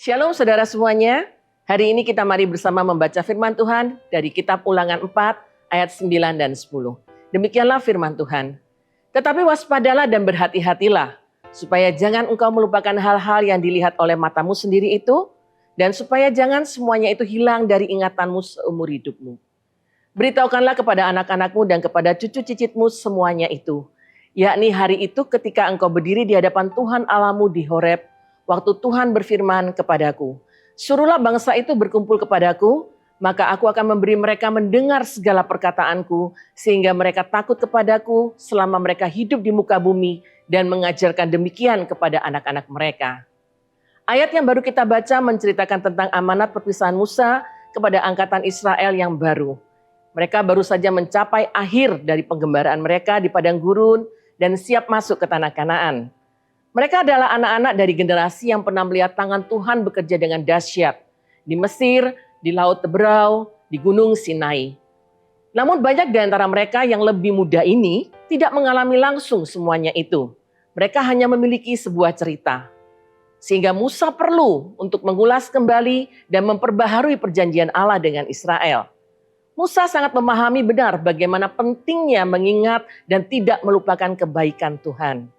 Shalom saudara semuanya, hari ini kita mari bersama membaca firman Tuhan dari kitab Ulangan 4 ayat 9 dan 10. Demikianlah firman Tuhan. Tetapi waspadalah dan berhati-hatilah, supaya jangan engkau melupakan hal-hal yang dilihat oleh matamu sendiri itu, dan supaya jangan semuanya itu hilang dari ingatanmu seumur hidupmu. Beritahukanlah kepada anak-anakmu dan kepada cucu cicitmu semuanya itu, yakni hari itu ketika engkau berdiri di hadapan Tuhan Allahmu di Horeb, waktu Tuhan berfirman kepadaku, suruhlah bangsa itu berkumpul kepadaku, maka aku akan memberi mereka mendengar segala perkataanku, sehingga mereka takut kepadaku selama mereka hidup di muka bumi dan mengajarkan demikian kepada anak-anak mereka. Ayat yang baru kita baca menceritakan tentang amanat perpisahan Musa kepada angkatan Israel yang baru. Mereka baru saja mencapai akhir dari penggembaraan mereka di padang gurun dan siap masuk ke tanah Kanaan. Mereka adalah anak-anak dari generasi yang pernah melihat tangan Tuhan bekerja dengan dahsyat di Mesir, di Laut Teberau, di Gunung Sinai. Namun banyak di antara mereka yang lebih muda ini tidak mengalami langsung semuanya itu. Mereka hanya memiliki sebuah cerita. Sehingga Musa perlu untuk mengulas kembali dan memperbaharui perjanjian Allah dengan Israel. Musa sangat memahami benar bagaimana pentingnya mengingat dan tidak melupakan kebaikan Tuhan.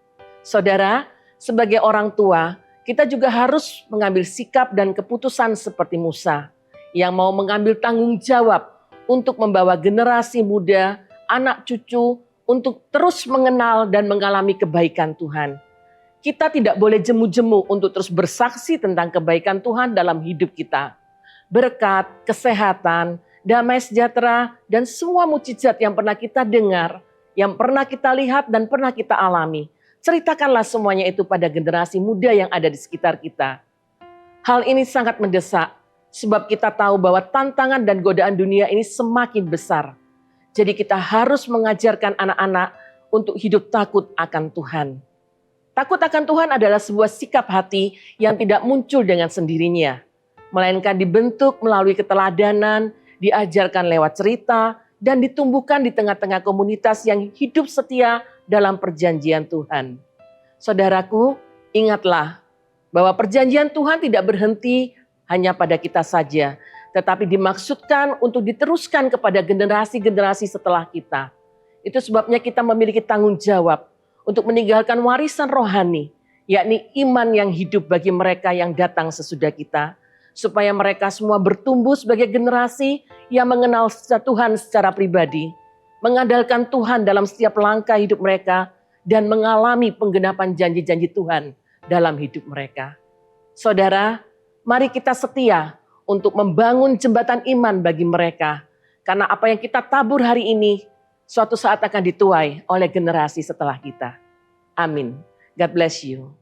Saudara, sebagai orang tua, kita juga harus mengambil sikap dan keputusan seperti Musa, yang mau mengambil tanggung jawab untuk membawa generasi muda, anak cucu, untuk terus mengenal dan mengalami kebaikan Tuhan. Kita tidak boleh jemu-jemu untuk terus bersaksi tentang kebaikan Tuhan dalam hidup kita. Berkat, kesehatan, damai sejahtera, dan semua mukjizat yang pernah kita dengar, yang pernah kita lihat dan pernah kita alami. Ceritakanlah semuanya itu pada generasi muda yang ada di sekitar kita. Hal ini sangat mendesak, sebab kita tahu bahwa tantangan dan godaan dunia ini semakin besar. Jadi kita harus mengajarkan anak-anak untuk hidup takut akan Tuhan. Takut akan Tuhan adalah sebuah sikap hati yang tidak muncul dengan sendirinya, melainkan dibentuk melalui keteladanan, diajarkan lewat cerita, dan ditumbuhkan di tengah-tengah komunitas yang hidup setia dalam perjanjian Tuhan. Saudaraku, ingatlah bahwa perjanjian Tuhan tidak berhenti hanya pada kita saja, tetapi dimaksudkan untuk diteruskan kepada generasi-generasi setelah kita. Itu sebabnya kita memiliki tanggung jawab untuk meninggalkan warisan rohani, yakni iman yang hidup bagi mereka yang datang sesudah kita, supaya mereka semua bertumbuh sebagai generasi yang mengenal Tuhan secara pribadi, mengandalkan Tuhan dalam setiap langkah hidup mereka, dan mengalami penggenapan janji-janji Tuhan dalam hidup mereka. Saudara, mari kita setia untuk membangun jembatan iman bagi mereka, karena apa yang kita tabur hari ini, suatu saat akan dituai oleh generasi setelah kita. Amin. God bless you.